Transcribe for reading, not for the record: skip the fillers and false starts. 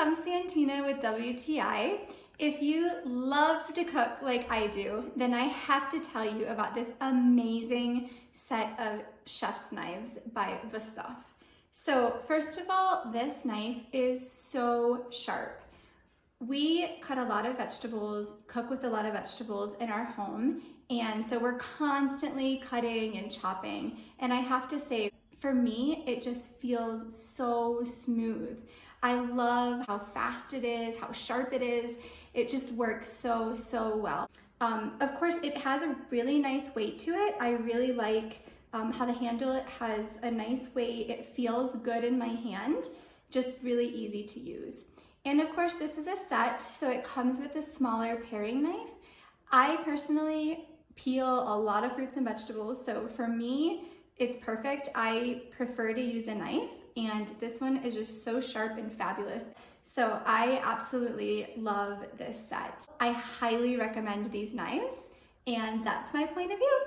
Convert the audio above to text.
I'm Santina with WTI. If you love to cook like I do, then I have to tell you about this amazing set of chef's knives by Wusthof. So first of all, this knife is so sharp. We cut a lot of vegetables, cook with a lot of vegetables in our home, and so we're constantly cutting and chopping. And I have to say, for me, it just feels so smooth. I love how fast it is, how sharp it is. It just works so, so well. Of course, it has a really nice weight to it. I really like how the handle has a nice weight. It feels good in my hand, just really easy to use. And of course, this is a set, so it comes with a smaller paring knife. I personally peel a lot of fruits and vegetables, so for me, it's perfect. I prefer to use a knife, and this one is just so sharp and fabulous. So I absolutely love this set. I highly recommend these knives, and that's my point of view.